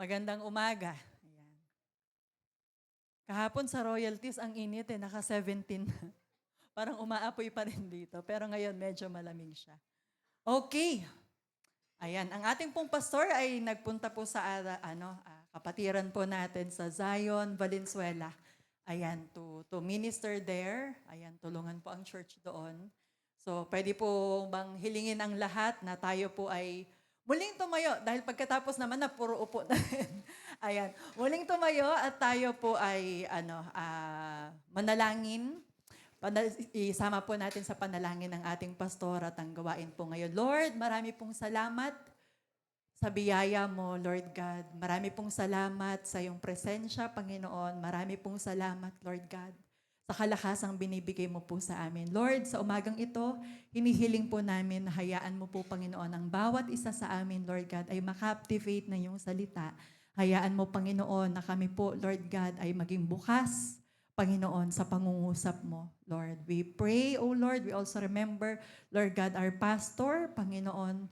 Magandang umaga. Ayan. Kahapon sa royalties, ang init naka-17 na. Parang umaapoy pa rin dito, pero ngayon medyo malamig siya. Okay. Ayan, ang ating pong pastor ay nagpunta po sa kapatiran po natin sa Zion, Valenzuela. Ayan, to minister there. Ayan, tulungan po ang church doon. So, pwede po bang hilingin ang lahat na tayo po ay muling tumayo dahil pagkatapos naman na puro upo na rin. Ayan, muling tumayo at tayo po ay manalangin. Isama po natin sa panalangin ng ating pastor at ang gawain po ngayon. Lord, marami pong salamat sa biyaya mo, Lord God. Marami pong salamat sa iyong presensya, Panginoon. Marami pong salamat, Lord God, sa kalakasang binibigay mo po sa amin. Lord, sa umagang ito, hinihiling po namin na hayaan mo po, Panginoon, ang bawat isa sa amin, Lord God, ay makaptivate ng iyong salita. Hayaan mo, Panginoon, na kami po, Lord God, ay maging bukas, Panginoon, sa pangungusap mo, Lord. We pray, O Lord, we also remember, Lord God, our pastor, Panginoon,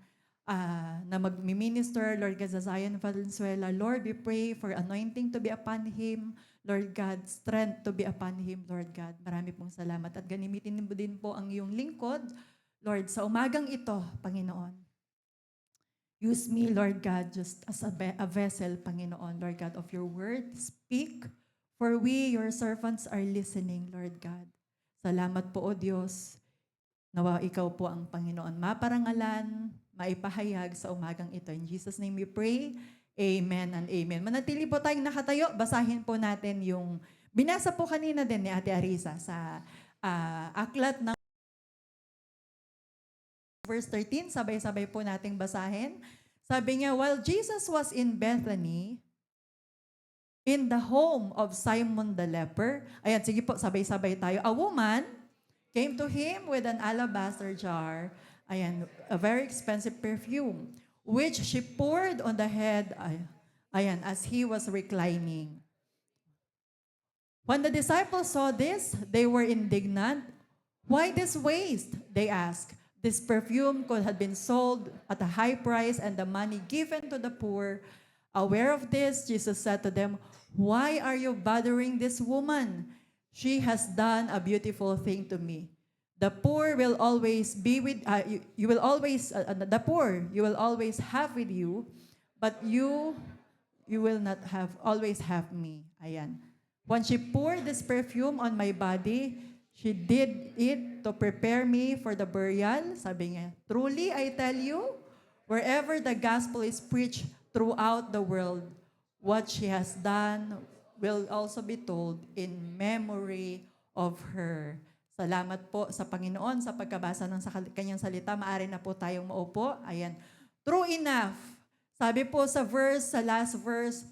na mag-minister, Lord God, sa Zion Valenzuela. Lord, we pray for anointing to be upon him, Lord God, strength to be upon him, Lord God. Marami pong salamat. At ganimitin mo din po ang iyong lingkod, Lord, sa umagang ito, Panginoon. Use me, Lord God, just as a vessel, Panginoon, Lord God, of your word. Speak, for we, your servants, are listening, Lord God. Salamat po, O Diyos. Nawa ikaw po ang Panginoon maparangalan, maipahayag sa umagang ito. In Jesus' name we pray. Amen and amen. Manatili po tayong nakatayo. Basahin po natin yung binasa po kanina din ni Ate Arisa sa aklat ng verse 13. Sabay-sabay po nating basahin. Sabi niya, while Jesus was in Bethany, in the home of Simon the leper, ayan, sige po, sabay-sabay tayo. A woman came to him with an alabaster jar, ayan, a very expensive perfume, which she poured on the head, ayan, as he was reclining. When the disciples saw this, they were indignant. Why this waste? They asked. This perfume could have been sold at a high price and the money given to the poor. Aware of this, Jesus said to them, why are you bothering this woman? She has done a beautiful thing to me. The poor will always be with you will always the poor you will always have with you, but you will not have always have me. Ayan. When she poured this perfume on my body, she did it to prepare me for the burial. Sabi niya, truly I tell you, wherever the gospel is preached throughout the world, what she has done will also be told in memory of her. Salamat po sa Panginoon sa pagkabasa ng kanyang salita. Maaari na po tayong maupo. Ayan. True enough. Sabi po sa last verse,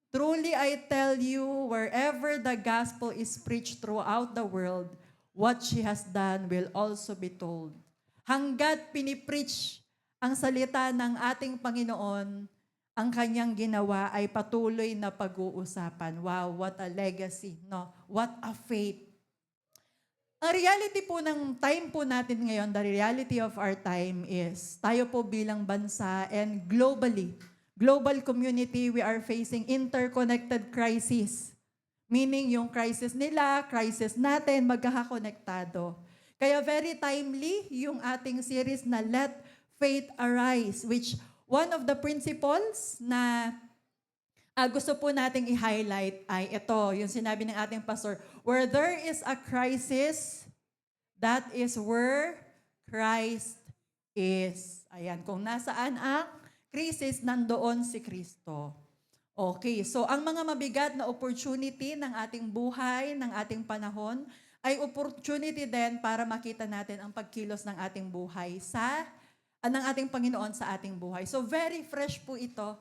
truly I tell you, wherever the gospel is preached throughout the world, what she has done will also be told. Hanggat pinipreach ang salita ng ating Panginoon, ang kanyang ginawa ay patuloy na pag-uusapan. Wow, what a legacy, no? What a faith. Ang reality po ng time po natin ngayon, the reality of our time is, tayo po bilang bansa and globally, global community, we are facing interconnected crisis. Meaning yung crisis nila, crisis natin, magkakakonektado. Kaya very timely yung ating series na Let Faith Arise, which one of the principles na gusto po nating i-highlight ay ito, yung sinabi ng ating pastor, where there is a crisis, that is where Christ is. Ayan, kung nasaan ang crisis, nandoon si Kristo. Okay, so ang mga mabigat na opportunity ng ating buhay, ng ating panahon, ay opportunity din para makita natin ang pagkilos ng ating buhay ng ating Panginoon sa ating buhay. So very fresh po ito.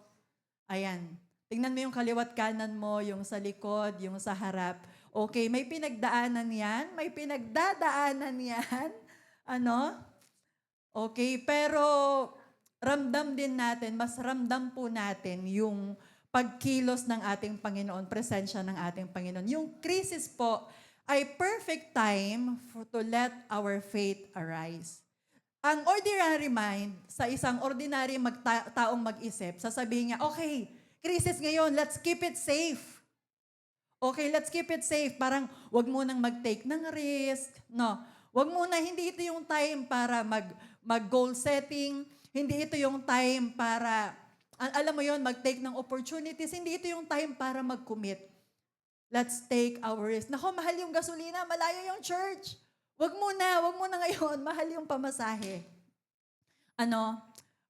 Ayan. Tingnan mo yung kaliwat kanan mo, yung sa likod, yung sa harap. Okay, may pinagdaanan yan, may pinagdadaanan yan. Ano? Okay, pero ramdam din natin, mas ramdam po natin yung pagkilos ng ating Panginoon, presensya ng ating Panginoon. Yung crisis po ay perfect time to let our faith arise. Ang ordinary mind, sa isang ordinary taong mag-isip, sasabihin niya, okay, crisis ngayon, let's keep it safe. Okay, let's keep it safe. Parang wag mo nang mag-take ng risk. No. Wag mo na, hindi ito yung time para mag-goal setting. Hindi ito yung time para, alam mo yon, mag-take ng opportunities. Hindi ito yung time para mag-commit. Let's take our risk. Nako, mahal yung gasolina, malayo yung church. Wag mo na ngayon, mahal yung pamasahe.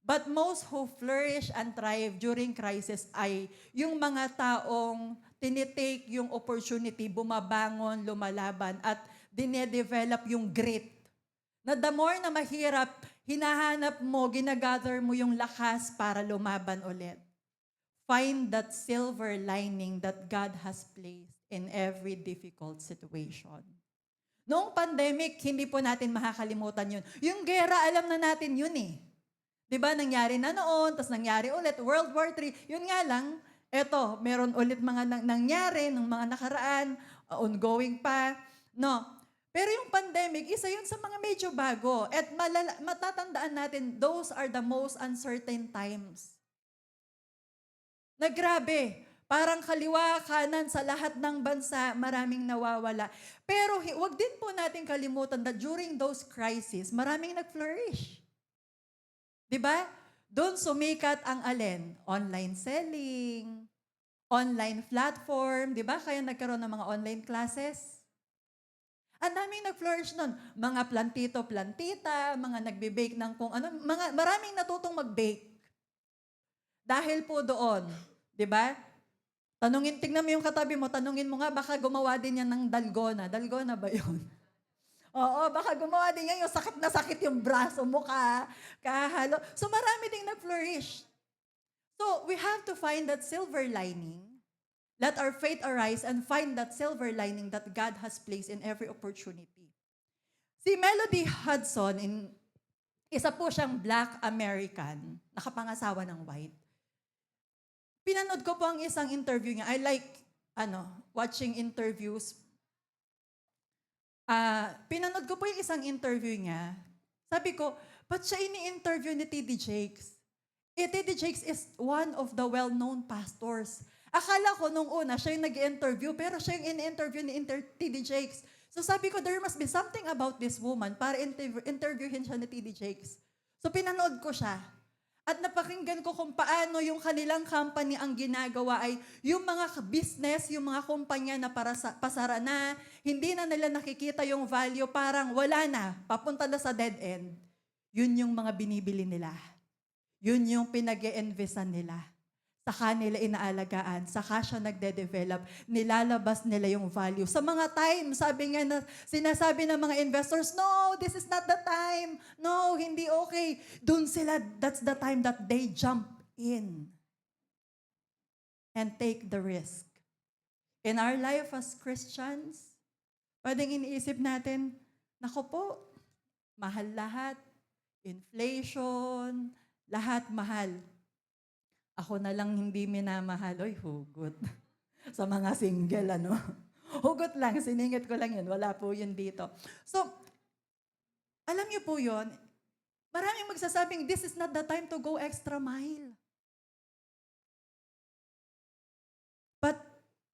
But most who flourish and thrive during crisis ay yung mga taong tinitake yung opportunity, bumabangon, lumalaban, at dinedevelop yung grit. Na the more na mahirap, hinahanap mo, ginagather mo yung lakas para lumaban ulit. Find that silver lining that God has placed in every difficult situation. Noong pandemic, hindi po natin makakalimutan yun. Yung gera, alam na natin yun eh. Diba, nangyari na noon, tapos nangyari ulit, World War III. Yun nga lang, eto, meron ulit mga nangyari ng mga nakaraan, ongoing pa. No. Pero yung pandemic, isa yun sa mga medyo bago. At matatandaan natin, those are the most uncertain times. Na grabe, parang kaliwa, kanan sa lahat ng bansa, maraming nawawala. Pero wag din po natin kalimutan that during those crises, maraming nag-flourish. Diba? Doon sumikat ang alin? Online selling, online platform, diba? Kaya nagkaroon ng mga online classes. Ang daming nag-flourish nun. Mga plantito-plantita, mga nagbe-bake ng kung ano, maraming natutong mag-bake. Dahil po doon, diba? Tignan mo yung katabi mo, tanungin mo nga, baka gumawa din yan ng dalgona. Dalgona ba yun? Oo, baka gumawa din yan yung sakit na sakit yung braso, mukha, kahalo. So marami ding nag-flourish. So we have to find that silver lining. Let our faith arise and find that silver lining that God has placed in every opportunity. Si Melody Hudson, isa po siyang Black American, nakapangasawa ng white. Pinanood ko po ang isang interview niya. I like watching interviews. Pinanood ko po yung isang interview niya. Sabi ko, ba't siya ini-interview ni T.D. Jakes? T.D. Jakes is one of the well-known pastors. Akala ko nung una, siya yung nag-interview, pero siya yung ini-interview ni T.D. Jakes. So sabi ko, there must be something about this woman para interviewin siya ni T.D. Jakes. So pinanood ko siya. At napakinggan ko kung paano yung kanilang company ang ginagawa ay yung mga business, yung mga kumpanya na pasara na, hindi na nila nakikita yung value, parang wala na, papunta na sa dead end. Yun yung mga binibili nila. Yun yung pinag-e-investan nila. Saka nila inaalagaan, saka siya nagde-develop, nilalabas nila yung value. Sa mga time, sabi nga na, sinasabi ng mga investors, no, this is not the time. No, hindi okay. Doon sila, that's the time that they jump in and take the risk. In our life as Christians, pwedeng iniisip natin, nako po, mahal lahat, inflation, lahat mahal. Ako na lang hindi minamahal. Oy, hugot. Sa mga single, Hugot lang, siningit ko lang yun. Wala po yun dito. So, alam niyo po yun, maraming magsasabing, this is not the time to go extra mile. But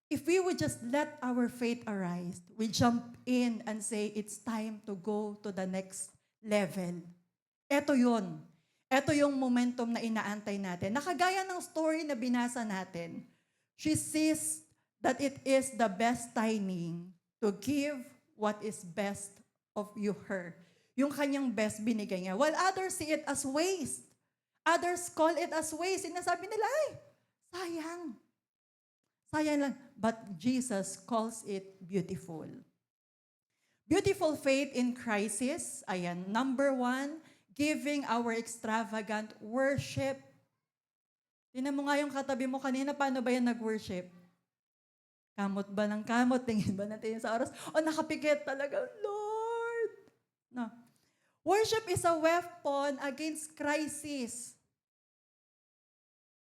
if we would just let our faith arise, we jump in and say, it's time to go to the next level. Eto yun. Ito yung momentum na inaantay natin. Nakagaya ng story na binasa natin, she sees that it is the best timing to give what is best of her. Yung kanyang best binigay niya. While others see it as waste. Others call it as waste. Sinasabi nila, ay, sayang. Sayang lang. But Jesus calls it beautiful. Beautiful faith in crisis. Ayan, number 1, giving our extravagant worship. Tingnan mo nga yung katabi mo kanina, paano ba yan nag-worship? Kamot ba ng kamot? Tingin ba natin sa oras? O nakapikit talaga, Lord! No. Worship is a weapon against crisis.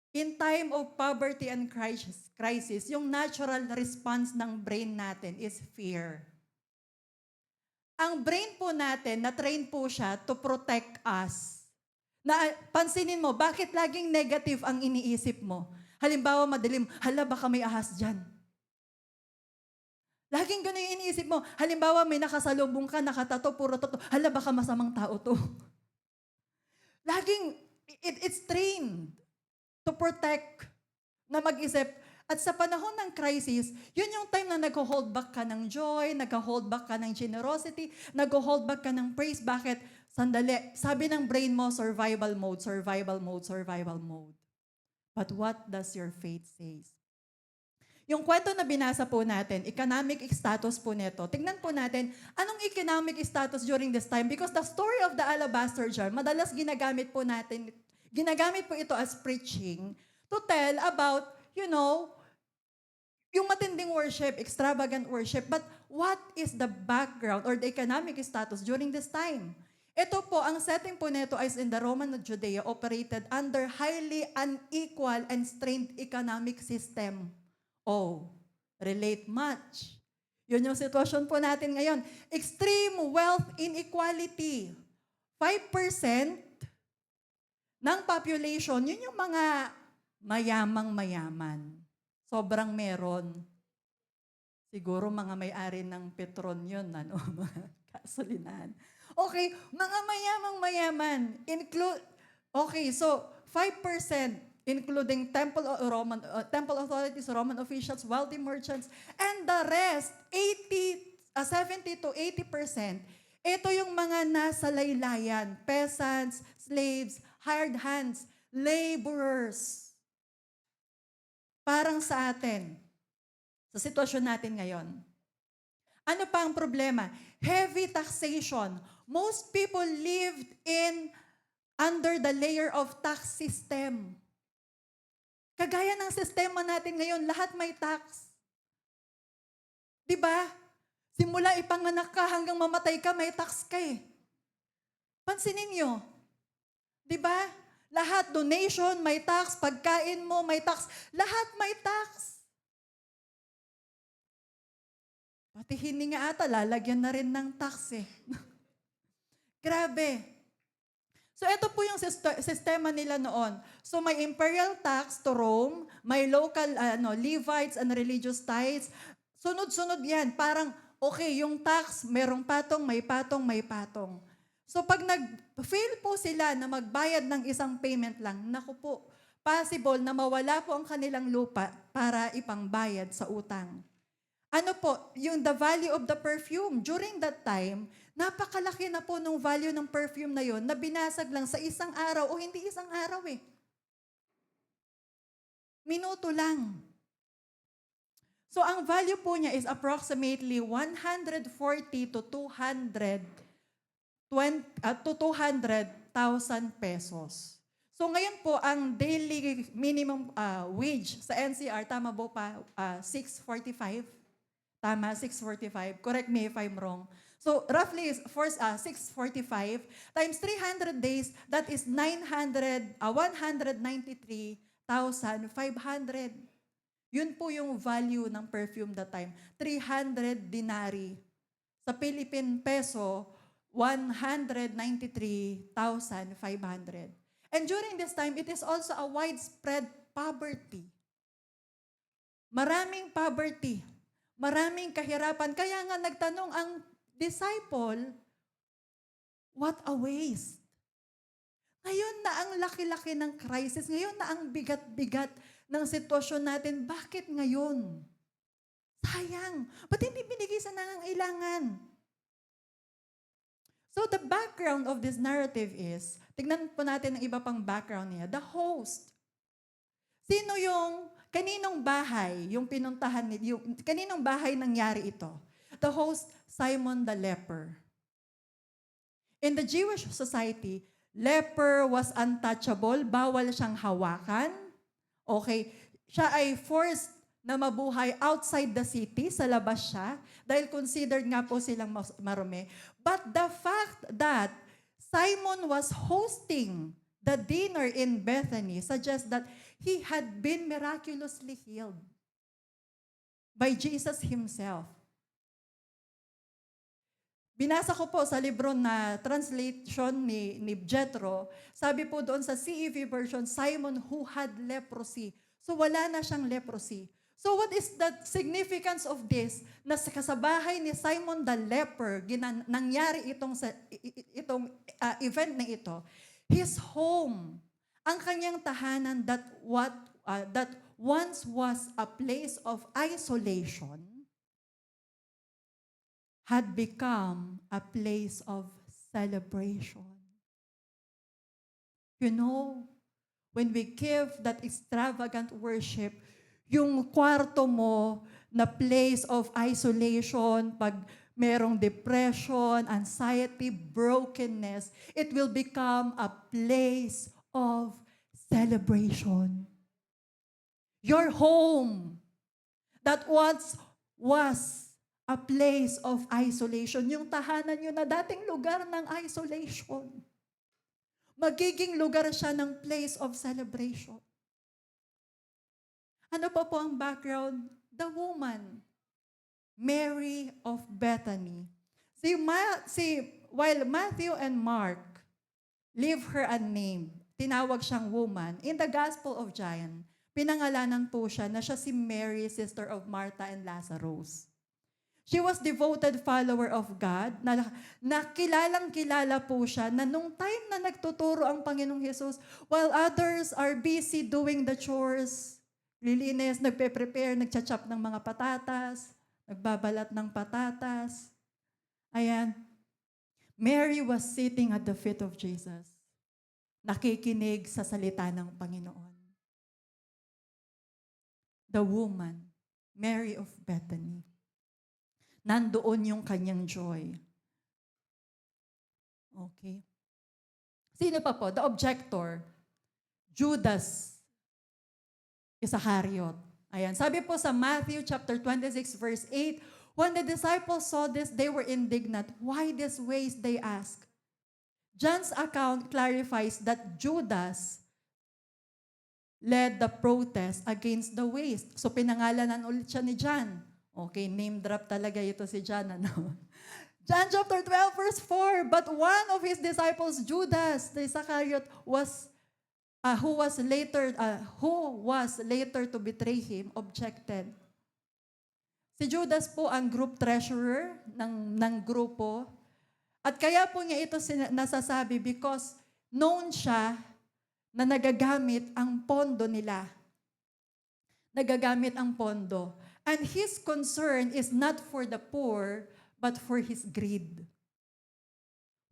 In time of poverty and crisis, yung natural response ng brain natin is fear. Ang brain po natin, na-train po siya to protect us. Na, pansinin mo, bakit laging negative ang iniisip mo? Halimbawa, madilim, hala, baka may ahas dyan. Laging gano'n yung iniisip mo. Halimbawa, may nakasalubong ka, nakatato, puro toto, hala, baka masamang tao to. Laging, it's trained to protect, na mag-isip. At sa panahon ng crisis, yun yung time na nag-hold back ka ng joy, nag-hold back ka ng generosity, nag-hold back ka ng praise. Bakit? Sandali. Sabi ng brain mo, survival mode, survival mode, survival mode. But what does your faith say? Yung kwento na binasa po natin, economic status po neto. Tingnan po natin, anong economic status during this time? Because the story of the alabaster jar, madalas ginagamit po ito as preaching to tell about, yung matinding worship, extravagant worship. But what is the background or the economic status during this time? Ito po, ang setting po neto is in the Roman Judea operated under highly unequal and strained economic system. Oh, relate much. Yun yung sitwasyon po natin ngayon. Extreme wealth inequality. 5% ng population, yun yung mga mayamang-mayaman. Sobrang meron. Siguro mga may-ari ng Petron yun, mga kasolinahan. Okay, mga mayamang-mayaman. Okay, so 5%. Including temple authorities, Roman officials, wealthy merchants, and the rest, 70 to 80%, ito yung mga nasa laylayan, peasants, slaves, hired hands, laborers. Parang sa atin, sa sitwasyon natin ngayon. Ano pa ang problema? Heavy taxation. Most people lived under the layer of tax system. Kagaya ng sistema natin ngayon, lahat may tax. Diba? Simula ipanganak ka hanggang mamatay ka, may tax ka eh. Pansinin nyo. Diba? Lahat, donation, may tax. Pagkain mo, may tax. Lahat may tax. Pati hininga ata, lalagyan na rin ng tax eh. Grabe. So ito po yung sistema nila noon. So may imperial tax to Rome, may local Levites and religious tithes. Sunod-sunod yan. Parang, okay, yung tax, merong patong, may patong, may patong. So pag nag-fail po sila na magbayad ng isang payment lang, naku po, possible na mawala po ang kanilang lupa para ipangbayad sa utang. Ano po, yung the value of the perfume. During that time, napakalaki na po nung value ng perfume na yon na binasag lang sa isang araw o hindi isang araw eh. Minuto lang. So ang value po niya is approximately 140 to 200,000 pesos. So ngayon po, ang daily minimum wage sa NCR, tama po pa, 645? Tama, 645. Correct me if I'm wrong. So roughly, 645 times 300 days, that is 193,500. Yun po yung value ng perfume that time. 300 dinari. Sa Philippine peso, 193,500. And during this time, it is also a widespread poverty. Maraming poverty. Maraming kahirapan. Kaya nga nagtanong ang disciple, what a waste. Ngayon na ang laki-laki ng crisis, ngayon na ang bigat-bigat ng sitwasyon natin, bakit ngayon? Sayang. Ba't hindi binigay sa nangangailangan? So the background of this narrative is, tignan po natin ang iba pang background niya, the host. Sino yung kaninong bahay yung pinuntahan niya? Kaninong bahay nangyari ito? The host, Simon the leper. In the Jewish society, leper was untouchable, bawal siyang hawakan. Okay, siya ay forced na mabuhay outside the city, sa labas siya, dahil considered nga po silang marumi. But the fact that Simon was hosting the dinner in Bethany suggests that he had been miraculously healed by Jesus himself. Binasa ko po sa libro na translation ni Jethro, sabi po doon sa CEV version, Simon who had leprosy. So wala na siyang leprosy. So what is the significance of this? Na sa kasabahay ni Simon the leper, nangyari itong event na ito. His home, ang kanyang tahanan that once was a place of isolation, had become a place of celebration. You know, when we give that extravagant worship, yung kwarto mo na place of isolation, pag merong depression, anxiety, brokenness, it will become a place of celebration. Your home that once was a place of isolation, yung tahanan nyo na dating lugar ng isolation, magiging lugar siya ng place of celebration. Ano pa po ang background? The woman, Mary of Bethany. While Matthew and Mark leave her unnamed, tinawag siyang woman, in the Gospel of John, pinangalanan po siya na siya si Mary, sister of Martha and Lazarus. She was devoted follower of God, na kilalang-kilala po siya, na nung time na nagtuturo ang Panginoong Hesus, while others are busy doing the chores, lilinis, nagpe-prepare, nagcha-chop ng mga patatas, nagbabalat ng patatas. Ayan. Mary was sitting at the feet of Jesus, nakikinig sa salita ng Panginoon. The woman, Mary of Bethany. Nandoon yung kanyang joy. Okay. Sino pa po? The objector, Judas Iscariot. Ayan. Sabi po sa Matthew chapter 26 verse 8, when the disciples saw this, they were indignant. Why this waste, they asked. John's account clarifies that Judas led the protest against the waste. So pinangalanan ulit siya ni John. Okay, name drop talaga ito si John. Ano? John chapter 12 verse 4, but one of his disciples, Judas the Iscariot, who was later to betray him, objected. Si Judas po ang group treasurer ng grupo. At kaya po niya ito nasasabi because known siya na nagagamit ang pondo nila. Nagagamit ang pondo. And his concern is not for the poor, but for his greed.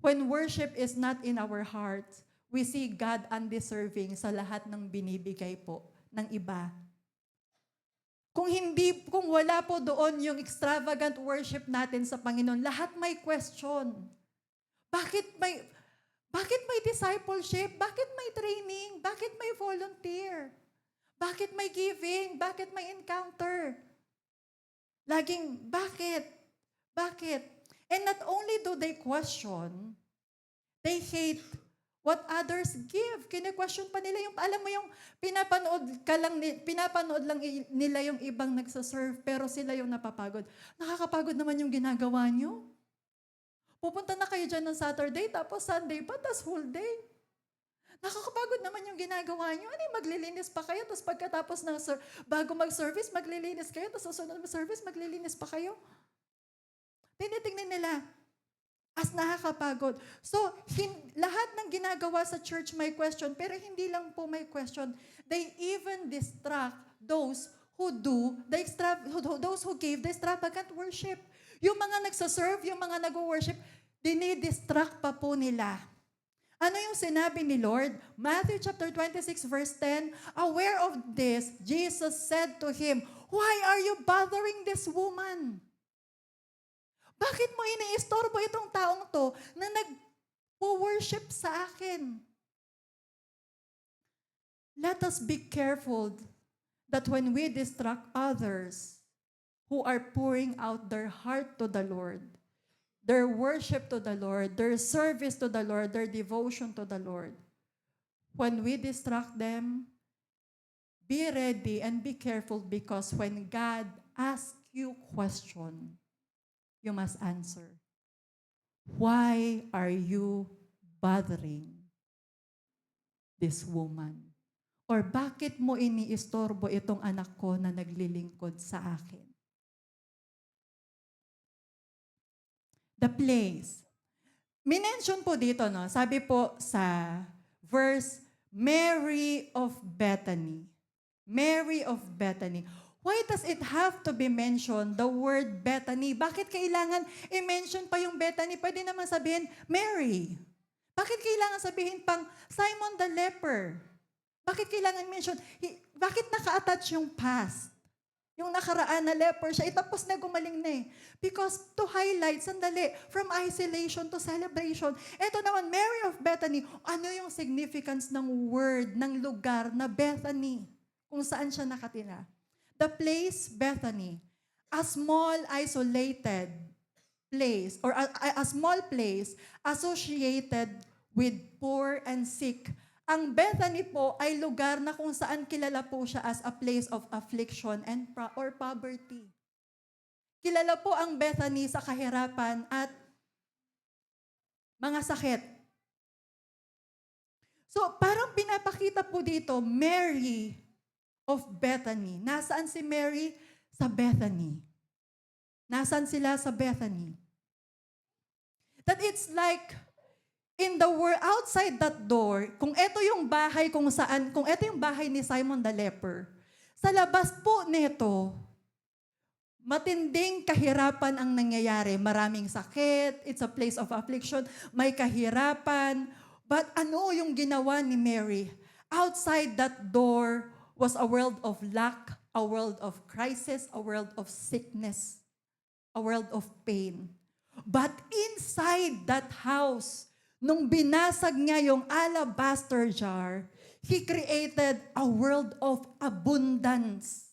When worship is not in our hearts, we see God undeserving sa lahat ng binibigay po ng iba. Kung wala po doon yung extravagant worship natin sa Panginoon, lahat may question. Bakit may discipleship? Bakit may training? Bakit may volunteer? Bakit may giving? Bakit may encounter? Laging, bakit? Bakit? And not only do they question, they hate what others give. Kine-question pa nila yung, alam mo yung pinapanood lang nila yung ibang nagsaserve, pero sila yung napapagod. Nakakapagod naman yung ginagawa nyo. Pupunta na kayo dyan ng Saturday, tapos Sunday pa, tapos whole day. Nakakapagod naman yung ginagawa nyo. Ano yung maglilinis pa kayo, tapos pagkatapos ng bago mag-service, maglilinis kayo, tapos susunod ng service, maglilinis pa kayo. Tinitingnan nila as nakakapagod. So, lahat ng ginagawa sa church may question, pero hindi lang po may question. They even distract those who give the extravagant worship. Yung mga nagsaserve, yung mga nag-worship, dinidistract pa po nila. Ano yung sinabi ni Lord? Matthew chapter 26 verse 10, aware of this, Jesus said to him, why are you bothering this woman? Bakit mo iniistorbo itong taong to na nag-worship sa akin? Let us be careful that when we distract others who are pouring out their heart to the Lord, their worship to the Lord, their service to the Lord, their devotion to the Lord, when we distract them, be ready and be careful because when God asks you question, you must answer. Why are you bothering this woman? Or bakit mo iniistorbo itong anak ko na naglilingkod sa akin? The place. Minention po dito, no? Sabi po sa verse, Mary of Bethany. Mary of Bethany. Why does it have to be mentioned, the word Bethany? Bakit kailangan i-mention pa yung Bethany? Pwede naman sabihin, Mary. Bakit kailangan sabihin pang Simon the leper? Bakit kailangan mention? Bakit naka-attach yung past? Yung nakaraan na leper siya, tapos na gumaling na eh. Because to highlight, sandali, from isolation to celebration. Ito naman, Mary of Bethany, ano yung significance ng word, ng lugar na Bethany? Kung saan siya nakatira. The place, Bethany, a small isolated place, or a small place associated with poor and sick. Ang Bethany po ay lugar na kung saan kilala po siya as a place of affliction and or poverty. Kilala po ang Bethany sa kahirapan at mga sakit. So parang pinapakita po dito, Mary of Bethany. Nasaan si Mary? Sa Bethany. Nasaan sila? Sa Bethany. That it's like, in the world, outside that door, kung ito yung bahay kung ito yung bahay ni Simon the leper, sa labas po nito, matinding kahirapan ang nangyayari. Maraming sakit, it's a place of affliction, may kahirapan. But ano yung ginawa ni Mary? Outside that door was a world of lack, a world of crisis, a world of sickness, a world of pain. But inside that house, nung binasag niya yung alabaster jar, He created a world of abundance.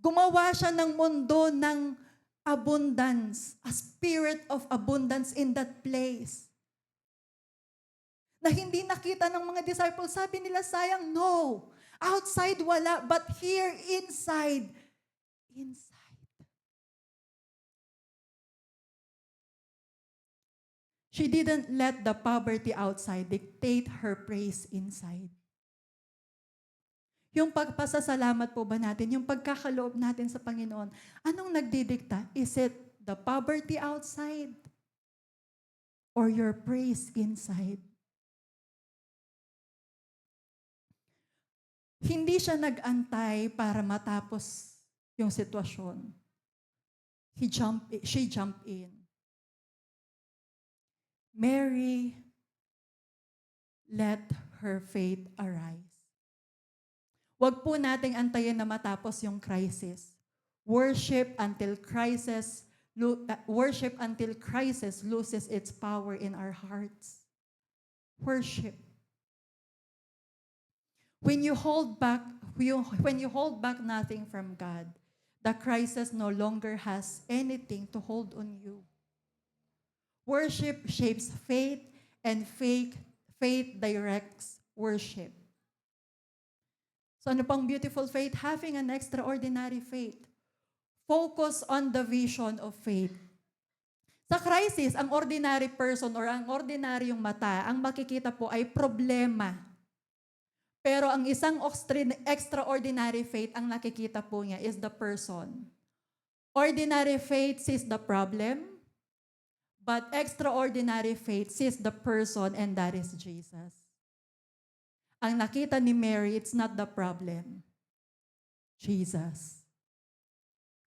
Gumawa siya ng mundo ng abundance, a spirit of abundance in that place. Na hindi nakita ng mga disciples, sabi nila, sayang, no. Outside wala, but here inside. She didn't let the poverty outside dictate her praise inside. Yung pagpasasalamat po ba natin, yung pagkakaloob natin sa Panginoon, anong nagdidikta? Is it the poverty outside or your praise inside? Hindi siya nag-antay para matapos yung sitwasyon. She jumped in. Mary let her faith arise. Huwag po nating antayin na matapos yung crisis. Worship until crisis loses its power in our hearts. Worship. When you hold back nothing from God, the crisis no longer has anything to hold on you. Worship shapes faith, and faith directs worship. So ano pang beautiful faith? Having an extraordinary faith. Focus on the vision of faith. Sa crisis, ang ordinary person or ang ordinaryong mata, ang makikita po ay problema. Pero ang isang extraordinary faith, ang nakikita po niya is the person. Ordinary faith sees the problem, but extraordinary faith sees the person, and that is Jesus. Ang nakita ni Mary, it's not the problem. Jesus.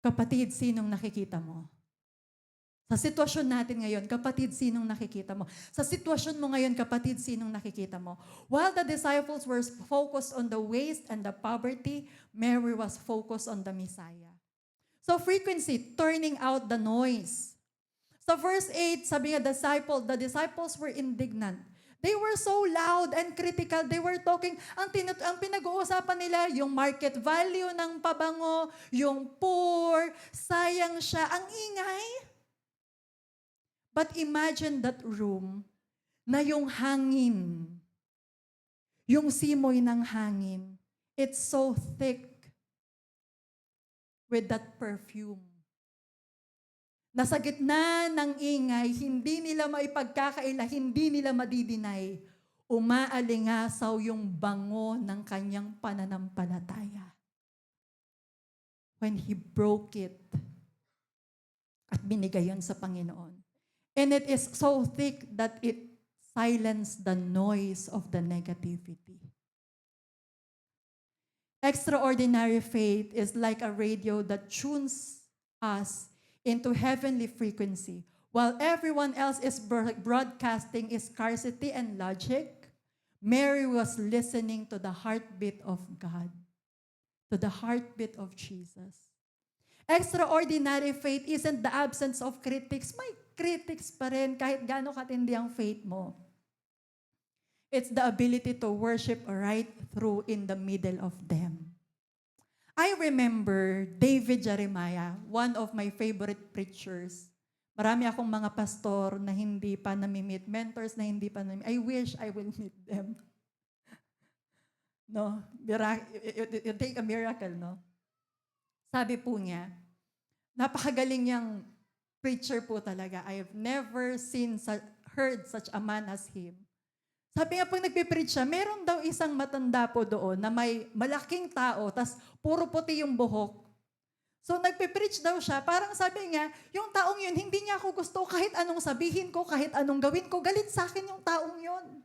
Kapatid, sinong nakikita mo? Sa sitwasyon natin ngayon, kapatid, sinong nakikita mo? Sa sitwasyon mo ngayon, kapatid, sinong nakikita mo? While the disciples were focused on the waste and the poverty, Mary was focused on the Messiah. So frequency, turning out the noise. Sa verse 8, sabi nga, the disciples were indignant. They were so loud and critical. They were talking, ang pinag-uusapan nila, yung market value ng pabango, yung poor, sayang siya, ang ingay. But imagine that room na yung hangin, yung simoy ng hangin, it's so thick with that perfume. Nasa gitna ng ingay, hindi nila maipagkakaila, hindi nila madidinay. umaalingasaw yung bango ng kanyang pananampalataya. When he broke it at binigay yun sa Panginoon. And it is so thick that it silenced the noise of the negativity. Extraordinary faith is like a radio that tunes us into heavenly frequency. While everyone else is broadcasting scarcity and logic, Mary was listening to the heartbeat of God, to the heartbeat of Jesus. Extraordinary faith isn't the absence of critics. May critics pa rin kahit gaano katindi ang faith mo. It's the ability to worship right through in the middle of them. I remember David Jeremiah, one of my favorite preachers. Marami akong mga pastor na hindi pa nami-meet, mentors na hindi pa nami-meet. I wish I will meet them. No, it take a miracle, no? Sabi po niya, napakagaling niyang preacher po talaga. I have never heard such a man as him. Sabi nga pag nagpipreach siya, meron daw isang matanda po doon na may malaking tao, tas puro puti yung buhok. So nagpipreach daw siya, parang sabi niya, yung taong yun, hindi niya ako gusto kahit anong sabihin ko, kahit anong gawin ko, galit sa akin yung taong yun.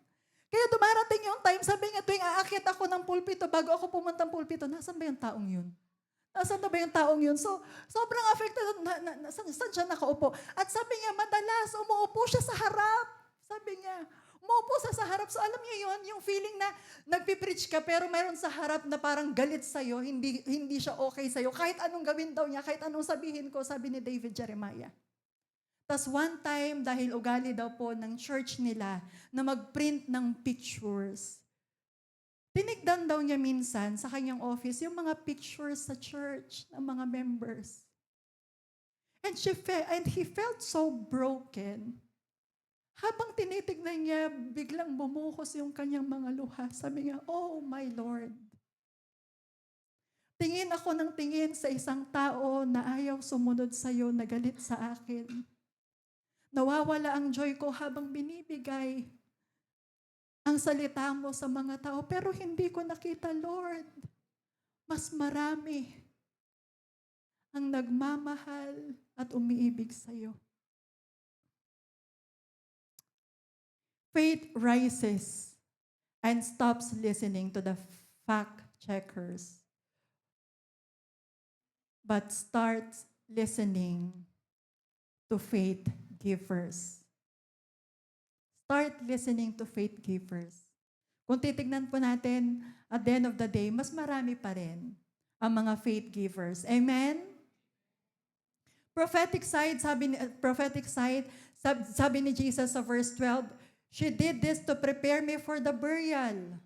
Kaya dumarating yung time, sabi nga tuwing aakyat ako ng pulpito, bago ako pumunta ng pulpito, nasan ba yung taong yun? Nasaan na ba yung taong yun? So, sobrang affected, saan siya nakaupo? At sabi niya, madalas umuupo siya sa harap. Sabi niya, umuupo sa harap. So alam niyo yun, yung feeling na nagpipreach ka, pero mayroon sa harap na parang galit sa'yo, hindi siya okay sa'yo. Kahit anong gawin daw niya, kahit anong sabihin ko, sabi ni David Jeremiah. Tas one time, dahil ugali daw po ng church nila na mag-print ng pictures, tinigdan daw niya minsan sa kanyang office yung mga pictures sa church ng mga members. And he felt so broken. Habang tinitignan niya, biglang bumuhos yung kanyang mga luha. Sabi niya, "Oh my Lord, tingin ako ng tingin sa isang tao na ayaw sumunod sa'yo, na galit sa akin. Nawawala ang joy ko habang binibigay ang salita mo sa mga tao, pero hindi ko nakita, Lord. Mas marami ang nagmamahal at umiibig sa'yo." Faith rises and stops listening to the fact checkers, but starts listening to faith givers. Start listening to faith givers. Kung titignan po natin, at the end of the day, mas marami pa rin ang mga faith givers. Amen? Prophetic side, sabi ni Jesus sa verse 12, "She did this to prepare me for the burial."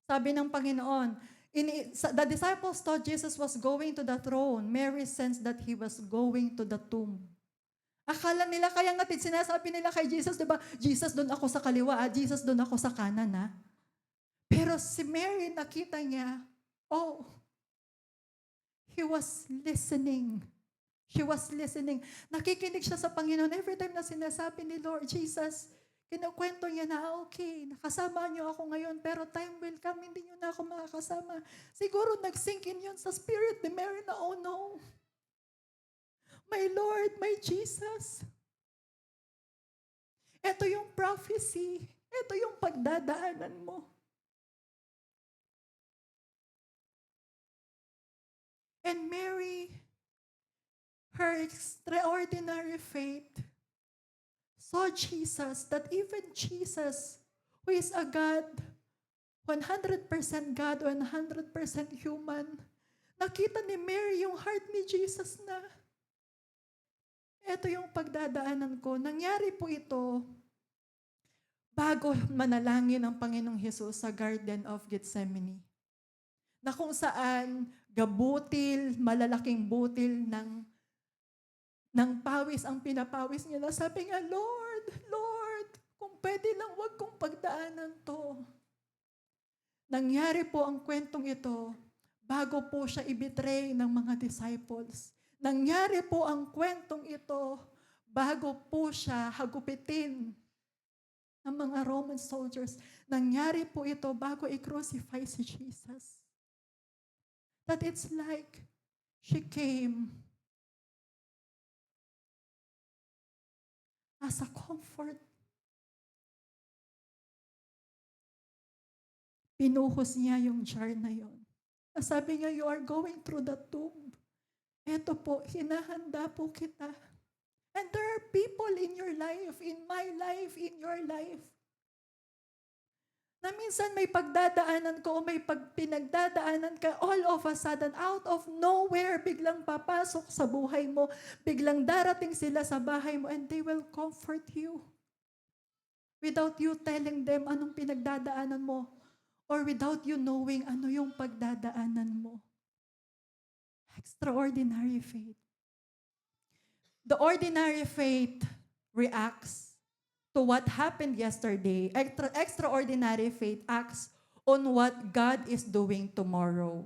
Sabi ng Panginoon, the disciples thought Jesus was going to the throne. Mary sensed that he was going to the tomb. Akala nila, kaya nga sinasabi nila kay Jesus, di ba? Jesus, doon ako sa kaliwa, Jesus, doon ako sa kanan, ha? Pero si Mary, nakita niya, he was listening. She was listening. Nakikinig siya sa Panginoon. Every time na sinasabi ni Lord Jesus, kinukwento niya na, okay, nakasama niyo ako ngayon, pero time will come, hindi niyo na ako makakasama. Siguro nag-sink in yun sa spirit ni Mary na, oh no, my Lord, my Jesus. Ito yung prophecy. Ito yung pagdadaanan mo. And Mary, her extraordinary faith, saw Jesus, that even Jesus, who is a God, 100% God, 100% human, nakita ni Mary yung heart ni Jesus na, ito yung pagdadaanan ko. Nangyari po ito bago manalangin ang Panginoong Hesus sa Garden of Gethsemane. Na kung saan gabutil, malalaking butil ng pawis ang pinapawis niya. Sabi nga, Lord, kung pwede lang, wag kong pagdaanan to. Nangyari po ang kwentong ito bago po siya ibitray ng mga disciples. Nangyari po ang kwentong ito bago po siya hagupitin ng mga Roman soldiers. Nangyari po ito bago i-crucify si Jesus. That it's like she came as a comfort. Pinuhos niya yung jar na yon. Sabi niya, you are going through the tomb. Eto po, hinahanda po kita. And there are people in your life, in my life, in your life, na minsan may pagdadaanan ko o may pinagdadaanan ka, all of a sudden, out of nowhere, biglang papasok sa buhay mo, biglang darating sila sa bahay mo, and they will comfort you. Without you telling them anong pinagdadaanan mo, or without you knowing ano yung pagdadaanan mo. Extraordinary faith. The ordinary faith reacts to what happened yesterday. Extraordinary faith acts on what God is doing tomorrow.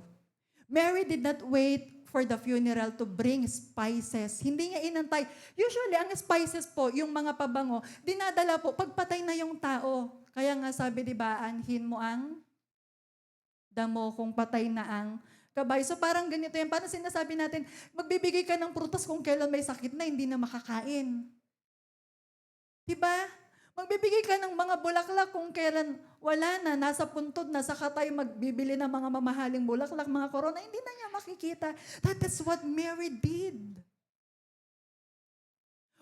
Mary did not wait for the funeral to bring spices. Hindi niya inantay. Usually, ang spices po, yung mga pabango, dinadala po, pagpatay na yung tao. Kaya nga sabi, di ba, anhin mo ang damo kung patay na ang kabay. So parang ganito yan. Parang sinasabi natin, magbibigay ka ng prutas kung kailan may sakit na, hindi na makakain. Diba? Magbibigay ka ng mga bulaklak kung kailan wala na, nasa puntod na, saka tayo magbibili ng mga mamahaling bulaklak, mga korona, hindi na niya makikita. That is what Mary did.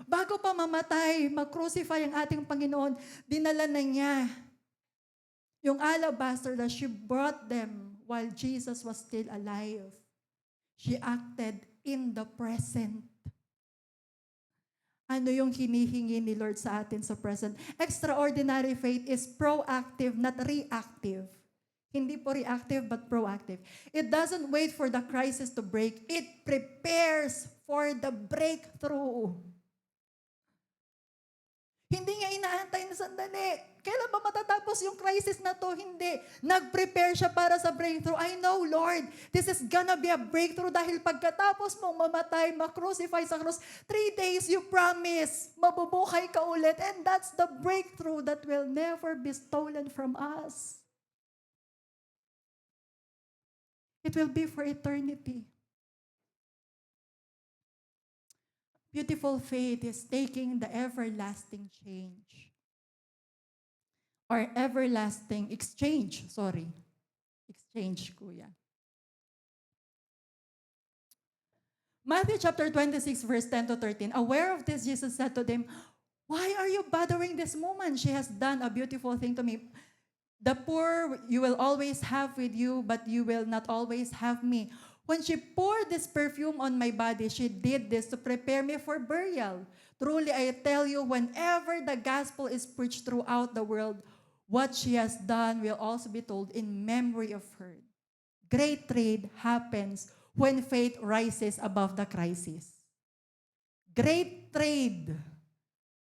Bago pa mamatay, mag-crucify ang ating Panginoon, dinala na niya yung alabaster that she brought them while Jesus was still alive. She acted in the present. Ano yung hinihingi ni Lord sa atin sa present? Extraordinary faith is proactive, not reactive. Hindi po reactive, but proactive. It doesn't wait for the crisis to break. It prepares for the breakthrough. Hindi niya inaantay na sandali. Kailan ba matatapos yung crisis na to? Hindi. Nag-prepare siya para sa breakthrough. I know, Lord, this is gonna be a breakthrough dahil pagkatapos mong mamatay, ma-crucify sa cross, 3 days you promise, mabubuhay ka ulit. And that's the breakthrough that will never be stolen from us. It will be for eternity. Beautiful faith is taking the everlasting change. Or everlasting exchange. Exchange, kuya. Matthew chapter 26, verse 10 to 13. Aware of this, Jesus said to them, "Why are you bothering this woman? She has done a beautiful thing to me. The poor you will always have with you, but you will not always have me. When she poured this perfume on my body, she did this to prepare me for burial. Truly, I tell you, whenever the gospel is preached throughout the world, what she has done will also be told in memory of her." Great trade happens when faith rises above the crisis. Great trade.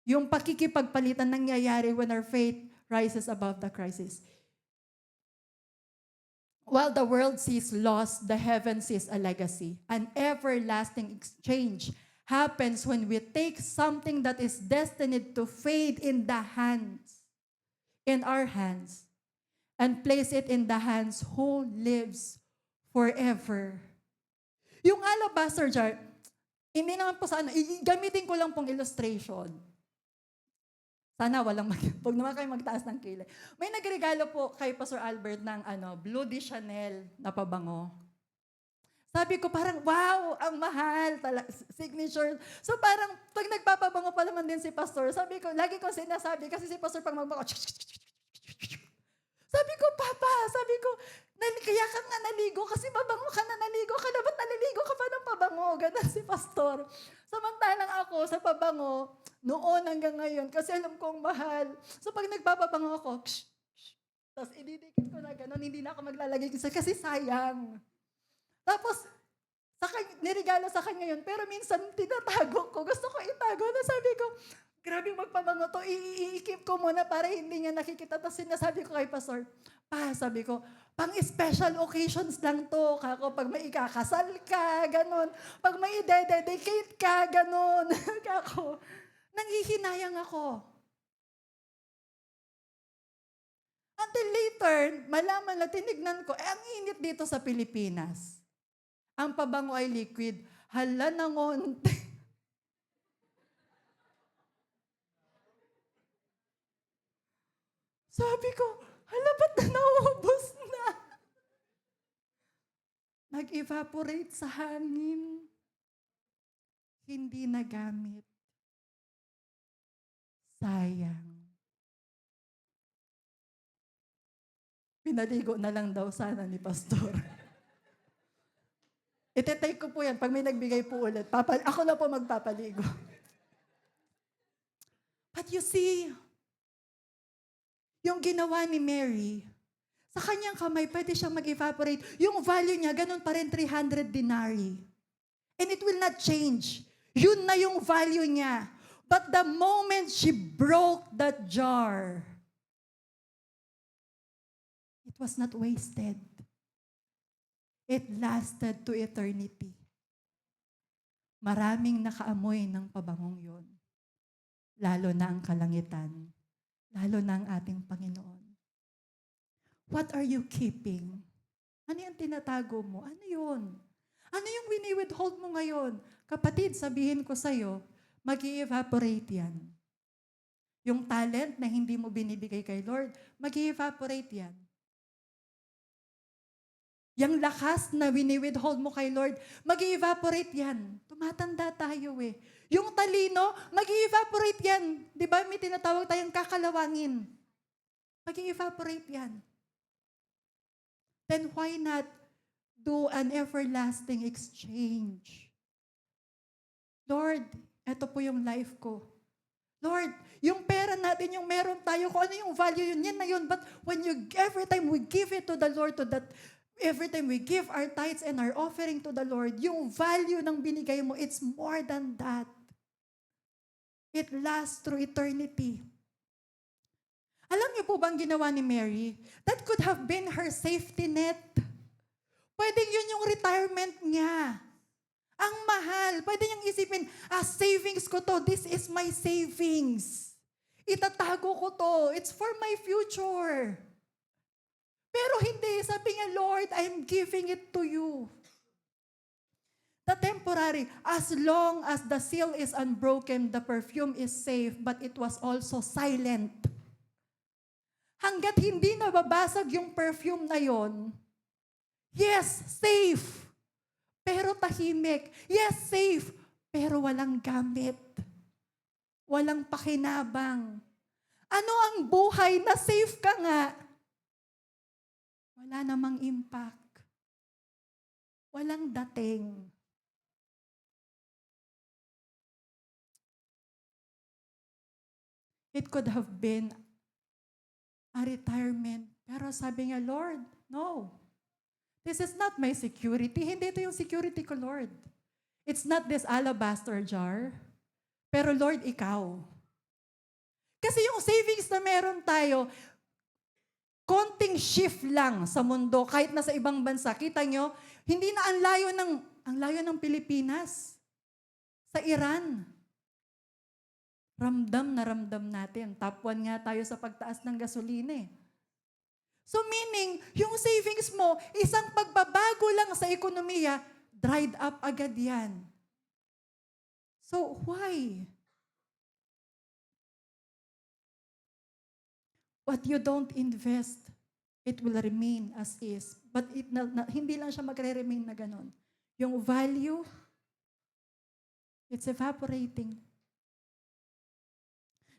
Yung pakikipagpalitan nangyayari when our faith rises above the crisis. While the world sees loss, the heaven sees a legacy. An everlasting exchange happens when we take something that is destined to fade in our hands, and place it in the hands who lives forever. Yung alabaster jar, hindi naman po sana, gamitin ko lang pong illustration. Sana huwag naman kayo magtaas ng kilay. May nagregalo po kay Pastor Albert ng Blue de Chanel na pabango. Sabi ko parang, wow, ang mahal, signature. So parang, pag nagpapabango pa naman din si Pastor, sabi ko, lagi ko sinasabi, kasi si Pastor pag magbango, sabi ko, Papa, kaya ka nga naligo, kasi mabango ka na, naligo ka na, ba't naliligo ka pa ng pabango? Ganun si Pastor. Samantalang ako sa pabango, noon hanggang ngayon, kasi alam kong mahal. So pag nagpapabango ako, tapos ididikit ko na gano'n, hindi na ako maglalagay kasi sayang. Tapos, nirigalo sa kanya yun, pero minsan tinatago ko. Gusto ko itago na sabi ko, grabe magpabango to, i-keep ko muna para hindi niya nakikita. Tapos sinasabi ko kay Pastor, sabi ko, pang special occasions lang to. Kako, pag may ikakasal ka, gano'n. Pag may i-dedicate ka, gano'n. Kako, nanghihinayang ako. Until later, malaman na tinignan ko, ang init dito sa Pilipinas. Ang pabango ay liquid. Hala nangonte. Sabi ko, hala ba't na naubos na? Nag-evaporate sa hangin. Hindi nagamit. Sayang. Pinaligo na lang daw sana ni Pastor. Itetake ko po yan. Pag may nagbigay po ulit, ako na po magpapaligo. But you see, yung ginawa ni Mary, sa kanyang kamay, pwede siyang mag-evaporate. Yung value niya, ganun pa rin 300 denarii. And it will not change. Yun na yung value niya. But the moment she broke that jar, it was not wasted. It lasted to eternity. Maraming nakaamoy ng pabangong yun. Lalo na ang kalangitan. Lalo na ang ating Panginoon. What are you keeping? Ano yung tinatago mo? Ano yun? Ano yung wini-withhold mo ngayon? Kapatid, sabihin ko sa'yo, mag-i-evaporate yan. Yung talent na hindi mo binibigay kay Lord, mag-i-evaporate yan. Yung lakas na wini-withhold mo kay Lord, mag-i-evaporate yan. Tumatanda tayo eh. Yung talino, mag-i-evaporate yan. Di ba may tinatawag tayong kakalawangin? Mag-i-evaporate yan. Then why not do an everlasting exchange? Lord, eto po yung life ko. Lord, yung pera natin, yung meron tayo, kung ano yung value yun, yan na yun. But when every time we give it to the Lord, every time we give our tithes and our offering to the Lord, yung value ng binigay mo, it's more than that. It lasts through eternity. Alam niyo po bang ginawa ni Mary? That could have been her safety net. Pwedeng yun yung retirement niya. Ang mahal. Pwede niyang isipin, savings ko to. This is my savings. Itatago ko to. It's for my future. Pero hindi. Sabi niya, Lord, I'm giving it to you. The temporary, as long as the seal is unbroken, the perfume is safe, but it was also silent. Hanggat hindi nababasag yung perfume na yon, yes, safe. Pero tahimik. Yes, safe. Pero walang gamit. Walang pakinabang. Ano ang buhay na safe ka nga? Wala namang impact. Walang dating. It could have been a retirement. Pero sabi niya, Lord, no. This is not my security. Hindi ito yung security ko, Lord. It's not this alabaster jar. Pero Lord, ikaw. Kasi yung savings na meron tayo, konting shift lang sa mundo, kahit nasa ibang bansa. Kita nyo, hindi na ang layo ng Pilipinas. Sa Iran. Ramdam na ramdam natin. Top 1 nga tayo sa pagtaas ng gasolina eh. So meaning, yung savings mo, isang pagbabago lang sa ekonomiya, dried up agad yan. So why? What you don't invest, it will remain as is. But hindi lang siya magre-remain na ganun. Yung value, it's evaporating.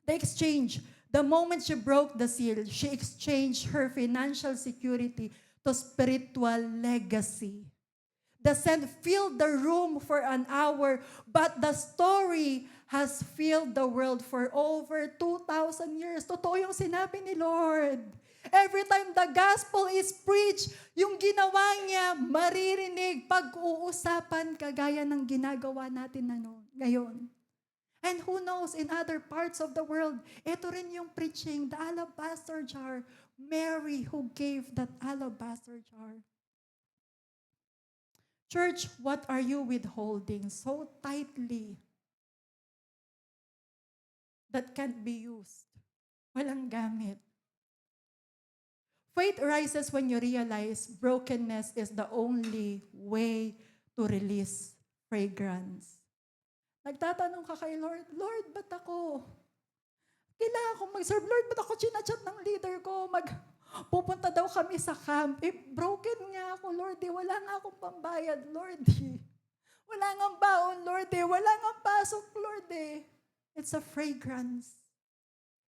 The exchange. The moment she broke the seal, she exchanged her financial security to spiritual legacy. The scent filled the room for an hour, but the story has filled the world for over 2,000 years. Totoo yung sinabi ni Lord. Every time the gospel is preached, yung ginawa niya, maririnig pag-uusapan kagaya ng ginagawa natin ngayon. And who knows, in other parts of the world, ito rin yung preaching, the alabaster jar. Mary who gave that alabaster jar. Church, what are you withholding so tightly that can't be used? Walang gamit. Faith rises when you realize brokenness is the only way to release fragrance. Nagtatanong ka kay Lord, Lord, ba't ako? Kailangan kong mag-serve. Lord, ba't ako chinachat ng leader ko? Pupunta daw kami sa camp. Broken nga ako, Lord. Wala nga akong pambayad, Lord. Wala nga baon, Lord. Wala nga pasok, Lord. It's a fragrance.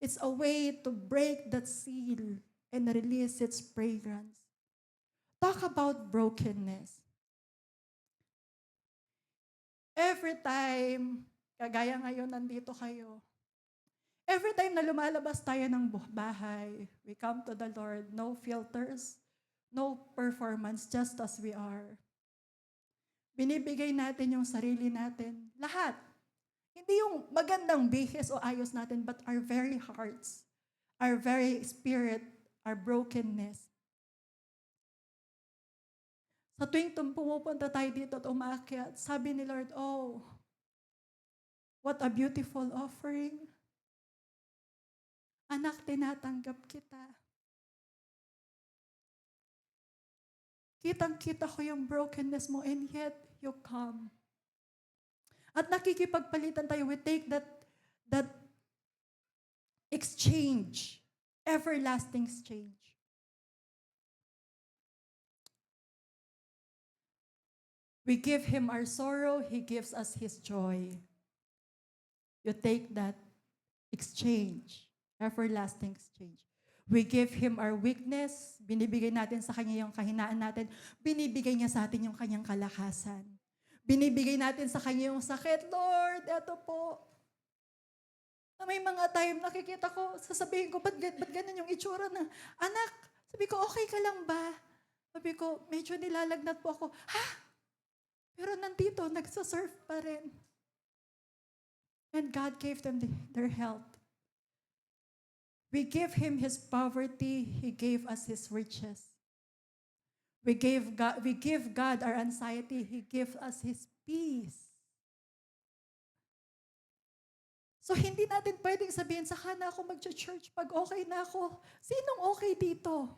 It's a way to break that seal and release its fragrance. Talk about brokenness. Every time, kagaya ngayon nandito kayo, every time na lumalabas tayo ng bahay, we come to the Lord, no filters, no performance, just as we are. Binibigay natin yung sarili natin, lahat. Hindi yung magandang bihis o ayos natin, but our very hearts, our very spirit, our brokenness. Sa tuwing pumupunta tayo dito at umaakyat, sabi ni Lord, oh, what a beautiful offering. Anak, tinatanggap kita. Kitang-kita ko yung brokenness mo and yet you come. At nakikipagpalitan tayo, we take that exchange, everlasting exchange. We give Him our sorrow, He gives us His joy. You take that exchange, everlasting exchange. We give Him our weakness, binibigay natin sa Kanya yung kahinaan natin, binibigay niya sa atin yung Kanyang kalakasan. Binibigay natin sa Kanya yung sakit, Lord, eto po. Na may mga time nakikita ko, sasabihin ko, ba't ganun yung itsura na, anak, sabi ko, okay ka lang ba? Sabi ko, medyo nilalagnat po ako. Ha? Pero nandito, nagsasurf pa rin. And God gave them their health. We give Him His poverty, He gave us His riches. We give God our anxiety, He gives us His peace. So hindi natin pwedeng sabihin, saka na ako mag-church pag okay na ako. Sinong okay dito?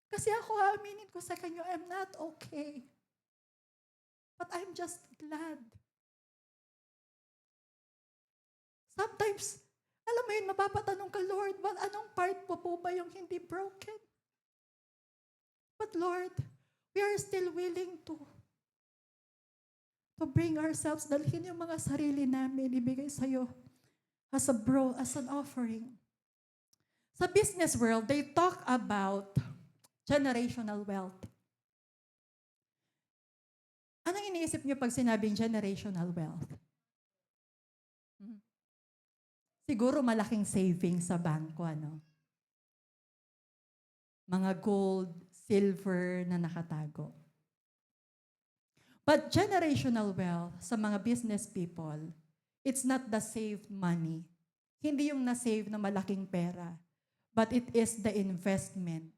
Kasi ako, aminin ko sa Kanya, I'm not okay. But I'm just glad. Sometimes, alam mo yun, mapapatanong ka, Lord, anong part po ba yung hindi broken? But Lord, we are still willing to bring ourselves, dalhin yung mga sarili namin, ibigay sa'yo as an offering. Sa business world, they talk about generational wealth. Anong iniisip niyo pag sinabing generational wealth? Siguro malaking savings sa bangko, ano? Mga gold, silver na nakatago. But generational wealth sa mga business people, it's not the saved money. Hindi yung na-save na malaking pera, but it is the investment.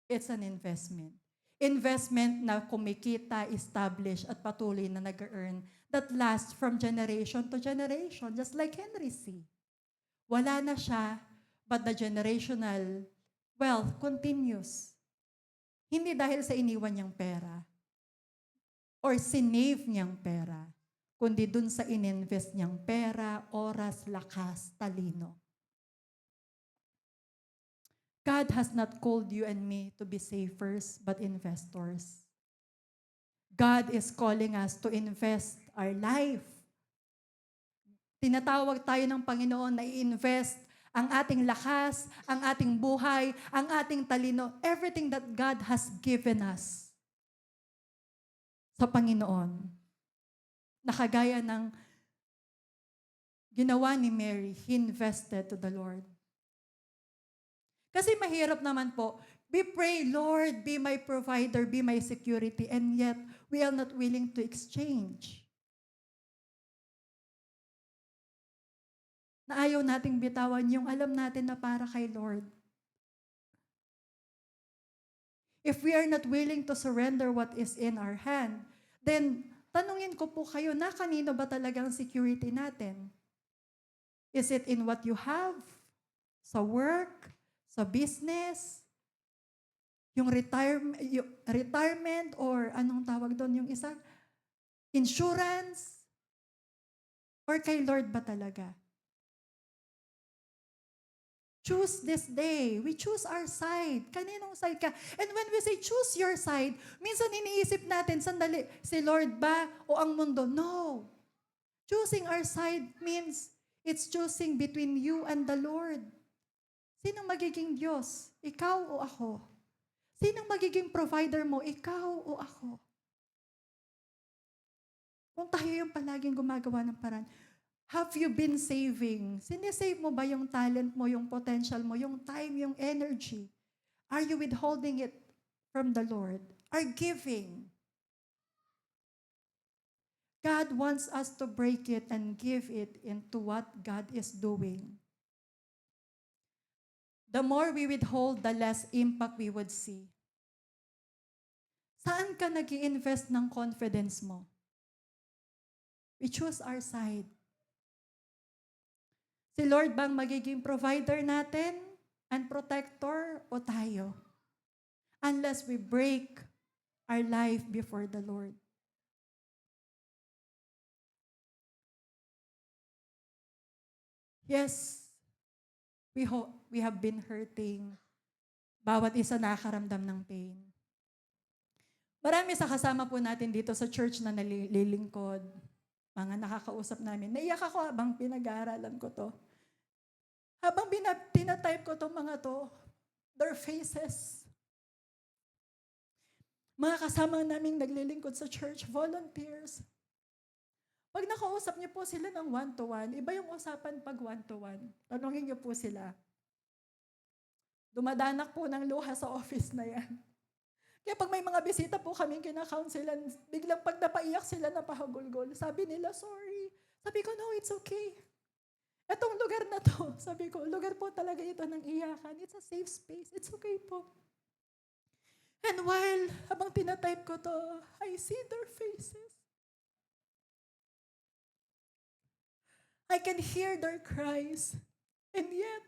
It's an investment. Investment na kumikita, establish, at patuloy na nag-earn that lasts from generation to generation, just like Henry C. Wala na siya, but the generational wealth continues. Hindi dahil sa iniwan niyang pera or sinave niyang pera, kundi dun sa ininvest niyang pera, oras, lakas, talino. God has not called you and me to be savers, but investors. God is calling us to invest our life. Tinatawag tayo ng Panginoon na i-invest ang ating lakas, ang ating buhay, ang ating talino, everything that God has given us sa Panginoon. Nakagaya ng ginawa ni Mary, he invested to the Lord. Kasi mahirap naman po, we pray, Lord, be my provider, be my security, and yet we are not willing to exchange. Na ayaw nating bitawan yung alam natin na para kay Lord. If we are not willing to surrender what is in our hand, then tanungin ko po kayo, na kanino ba talagang security natin? Is it in what you have? Sa work? sa business, yung retirement or anong tawag doon yung isa? Insurance, or kay Lord ba talaga? Choose this day. We choose our side. Kaninong side ka? And when we say choose your side, minsan iniisip natin, sandali, si Lord ba o ang mundo? No. Choosing our side means it's choosing between you and the Lord. Sinong magiging Diyos? Ikaw o ako? Sinong magiging provider mo? Ikaw o ako? Kung tayo yung palaging gumagawa ng paraan, have you been saving? Sinesave mo ba yung talent mo, yung potential mo, yung time, yung energy? Are you withholding it from the Lord? Are giving? God wants us to break it and give it into what God is doing. The more we withhold, the less impact we would see. Saan ka nag-i-invest ng confidence mo? We choose our side. Si Lord bang magiging provider natin and protector o tayo? Unless we break our life before the Lord. Yes, we have been hurting. Bawat isa nakakaramdam ng pain. Marami sa kasama po natin dito sa church na nalilingkod. Mga nakakausap namin. Naiyak ako habang pinag-aaralan ko to. Habang tinatype ko to mga to, their faces. Mga kasama naming naglilingkod sa church, volunteers. Pag nakausap niyo po sila ng one-to-one, iba yung usapan pag one-to-one. Tanungin niyo po sila. Dumadanak po ng luha sa office na yan. Kaya pag may mga bisita po kaming kinakounselan, biglang pag napaiyak sila napahagulgol, sabi nila, sorry. Sabi ko, no, it's okay. Etong lugar na to, sabi ko, lugar po talaga ito ng iyakan. It's a safe space. It's okay po. And while, habang tinatype ko to, I see their faces. I can hear their cries. And yet,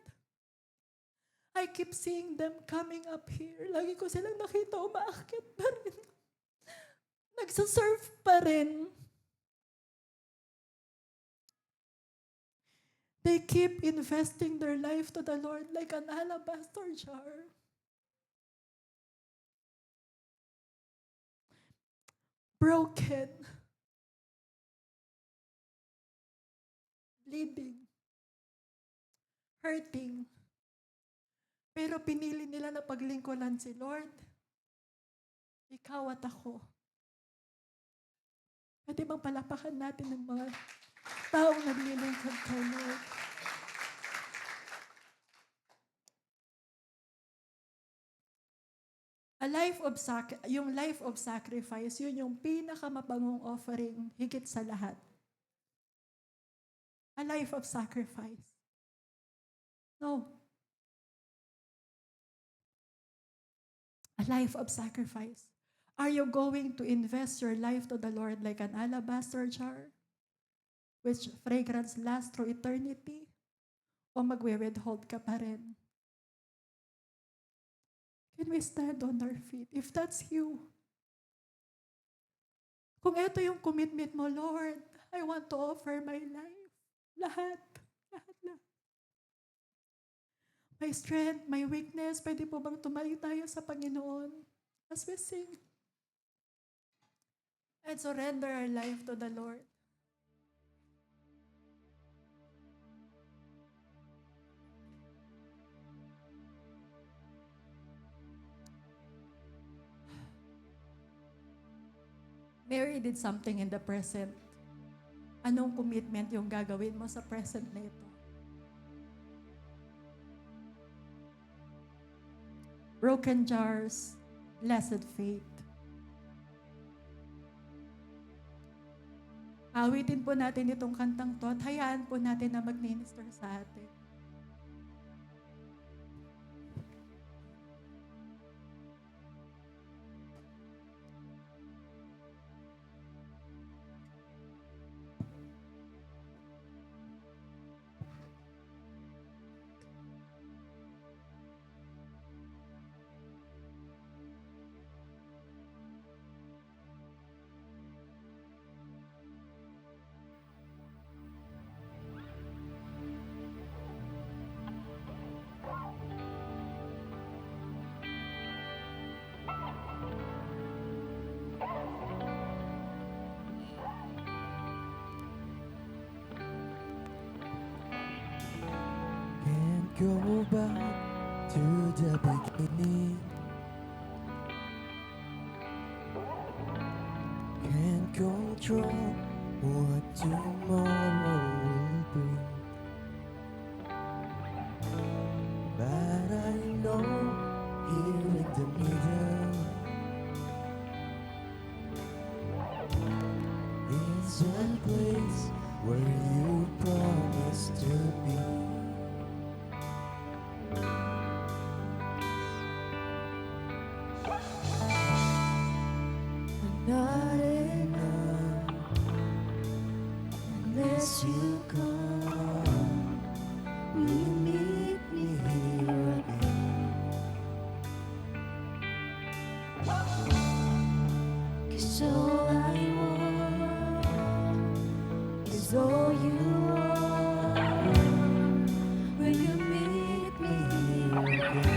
I keep seeing them coming up here. Lagi ko silang nakita, umaakit pa rin. Nagsasurf pa rin. They keep investing their life to the Lord like an alabaster jar. Broken. Bleeding. Hurting. Pero pinili nila na paglingkuran si Lord. Ikaw at ako. Pwede bang palapakan natin ng mga taong naglilingkod kay Lord? Yung life of sacrifice, yun yung pinakamabangong offering higit sa lahat. A life of sacrifice. No. A life of sacrifice. Are you going to invest your life to the Lord like an alabaster jar, which fragrance lasts through eternity? O magwe-withhold ka pa rin? Can we stand on our feet? If that's you, kung ito yung commitment mo, Lord, I want to offer my life. Lahat. My strength, my weakness, pwede po bang tumayo tayo sa Panginoon as we sing? And surrender our life to the Lord. Mary did something in the present. Anong commitment yung gagawin mo sa present na ito? Broken jars, blessed faith. Awitin po natin itong kantang to at hayaan po natin na mag-minister sa atin. go back to the beginning. Can't control what tomorrow will bring, but I know here in the middle is a place where you promised to be. Not enough unless you come. Will you meet me here again? 'Cause all I want is all you are. Will you meet me here again?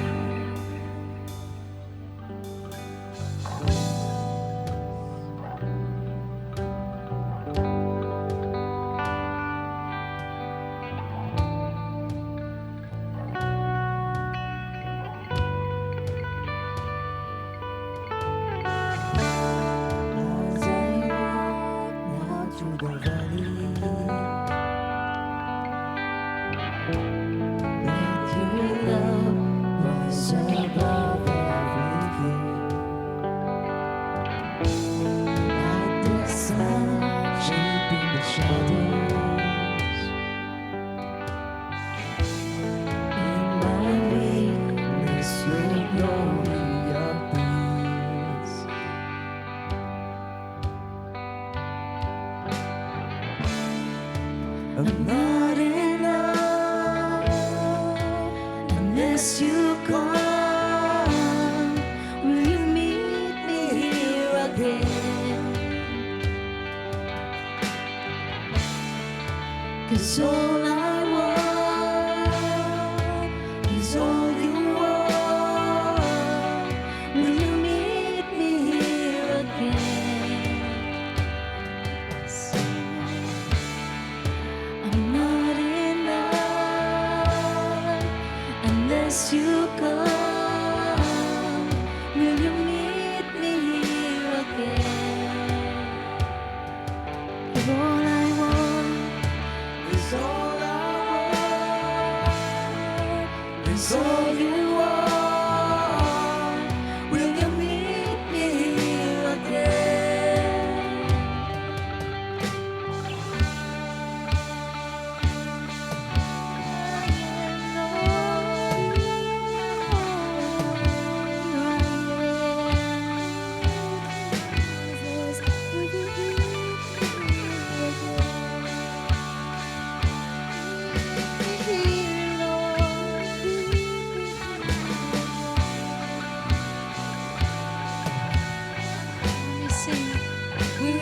As I walk now through the valley, let your love rise above everything. Like the sun shaping the shadows, in my weakness your glory appears. I'm not enough unless you come. Will you meet me here again? 'Cause all I want is all you are. Will you meet me here again? I'm not enough unless you come. Will you meet me here again? All I want is all I want is all you are. Will you meet me here again?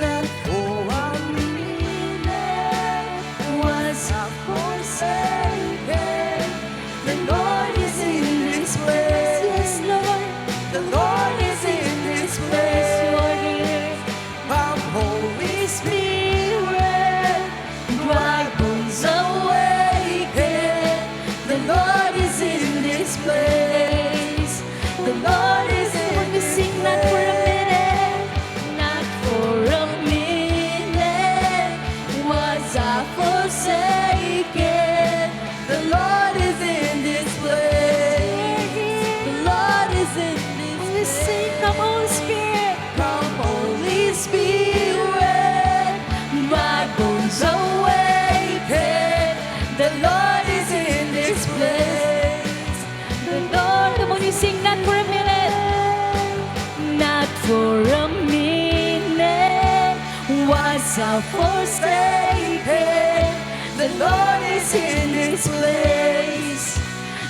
Not for a minute was I forsaken. The Lord is in this place. Yes, Lord. The Lord is in this place. You're here. Come, Holy Spirit. Dry bones awaken. The Lord is in this place. The Lord is in this place. Sing that for a minute. Not for a minute was I forsaken. The Lord is in this place. The Lord is in this place. Sing, come Holy Spirit. Come Holy Spirit. My bones awaken. The Lord is in this place. The Lord, come on, you sing that for a minute. Not for a minute was I forsaken. The Lord is in this place.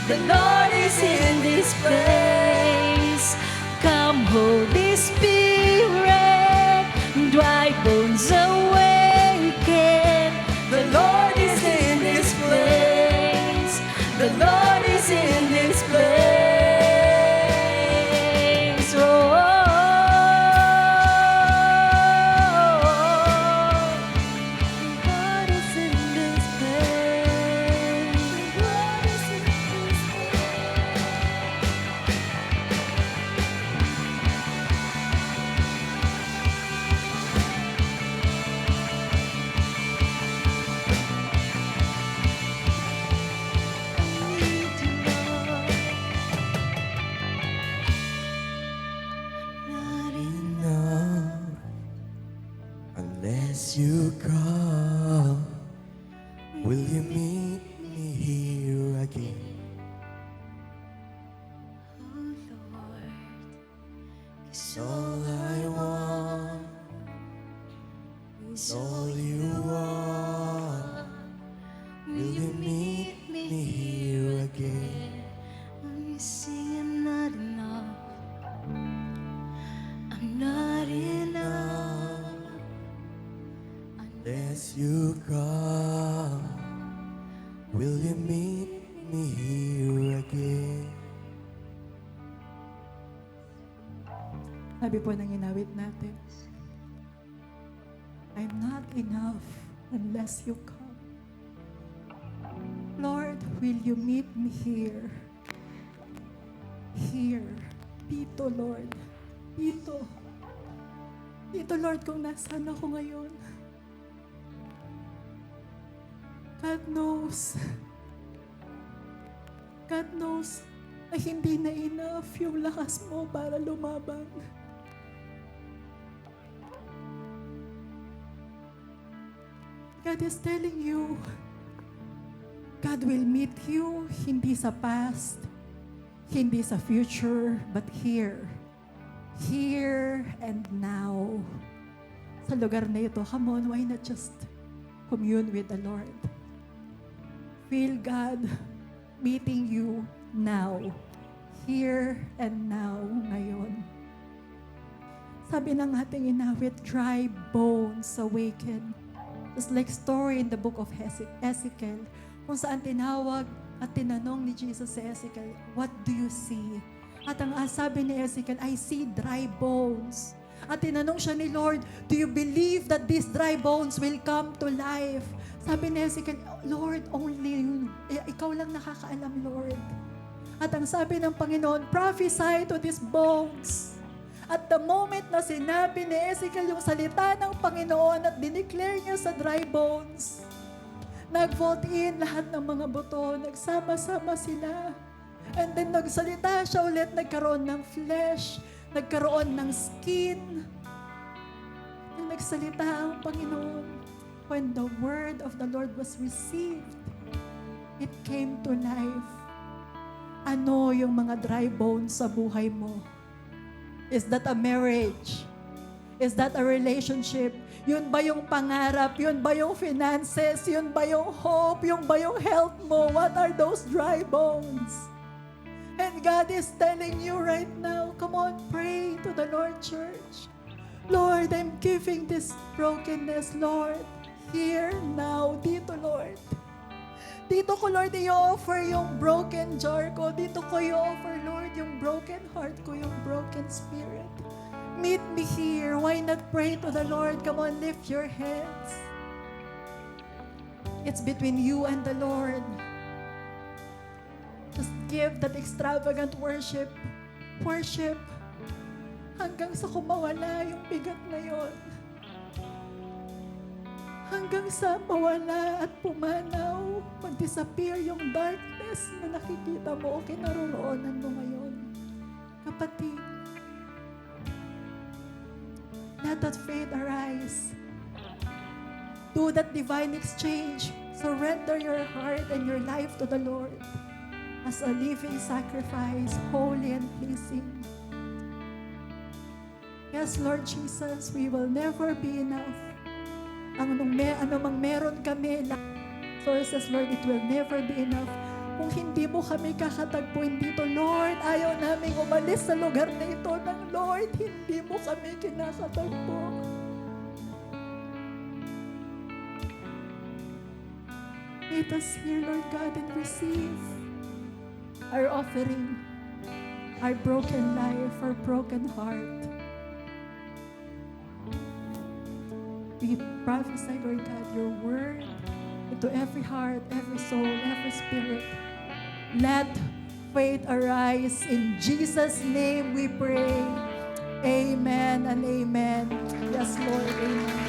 The Lord is in this place. Come, Holy Spirit, dry bones awaken. The Lord is in this place. The Lord is in this place. Oh, God is in this place. God is in this As you come, will you meet me here again? Oh Lord, It's all I want, it's all you want. Will you meet me here again? I'm missing, I'm not enough. I'm not enough. As you come, will you meet me here again? Sabi po ng inawit natin, I'm not enough unless you come. Lord, will you meet me here? Here. Dito, Lord. Dito. Dito, Lord, kung nasaan ako ngayon. God knows. God knows na hindi na enough yung lakas mo para lumaban. God is telling you, God will meet you hindi sa past, hindi sa future, but here. Here and now. Sa lugar na ito, come on, why not just commune with the Lord? Feel God meeting you now. Here and now, ngayon. Sabi ng ating inawit, dry bones awaken. Just like story in the book of Ezekiel, kung saan tinawag at tinanong ni Jesus si Ezekiel, what do you see? At ang sabi ni Ezekiel, I see dry bones. At tinanong siya ni Lord, do you believe that these dry bones will come to life? Sabi ni Ezekiel, Lord, only you. Ikaw lang nakakaalam, Lord. At ang sabi ng Panginoon, prophesy to these bones. At the moment na sinabi ni Ezekiel yung salita ng Panginoon at dineclare niya sa dry bones, nag-vault in lahat ng mga buto, nagsama-sama sila. And then nagsalita siya ulit, nagkaroon ng flesh, nagkaroon ng skin. Nang nagsalita ang Panginoon, when the word of the Lord was received, it came to life. Ano yung mga dry bones sa buhay mo? Is that a marriage? Is that a relationship? Yun ba yung pangarap? Yun ba yung finances? Yun ba yung hope? Yun ba yung health mo? What are those dry bones? And God is telling you right now, come on, pray to the Lord, church. Lord, I'm giving this brokenness, Lord. Here, now, dito, Lord. Dito ko, Lord, i-offer yung broken jar ko. Dito ko i-offer, Lord, yung broken heart ko, yung broken spirit. Meet me here. Why not pray to the Lord? Come on, lift your hands. It's between you and the Lord. Just give that extravagant worship. Worship. Hanggang sa kumawala yung bigat na yon. Hanggang sa mawala at pumanaw, mag-disappear yung darkness na nakikita mo o kinaroroonan mo ngayon. Kapatid, let that faith arise. Do that divine exchange. Surrender your heart and your life to the Lord as a living sacrifice, holy and pleasing. Yes, Lord Jesus, we will never be enough. Anumang meron kami, sources, Lord, it will never be enough. Kung hindi mo kami kakatagpuin dito, Lord, ayaw namin umalis sa lugar na ito ng Lord, hindi mo kami kinakatagpo. Meet us here, Lord God, and receive our offering, our broken life, our broken heart. We prophesy, Lord God, your word into every heart, every soul, every spirit. Let faith arise. In Jesus' name we pray. Amen and amen. Yes, Lord. Amen.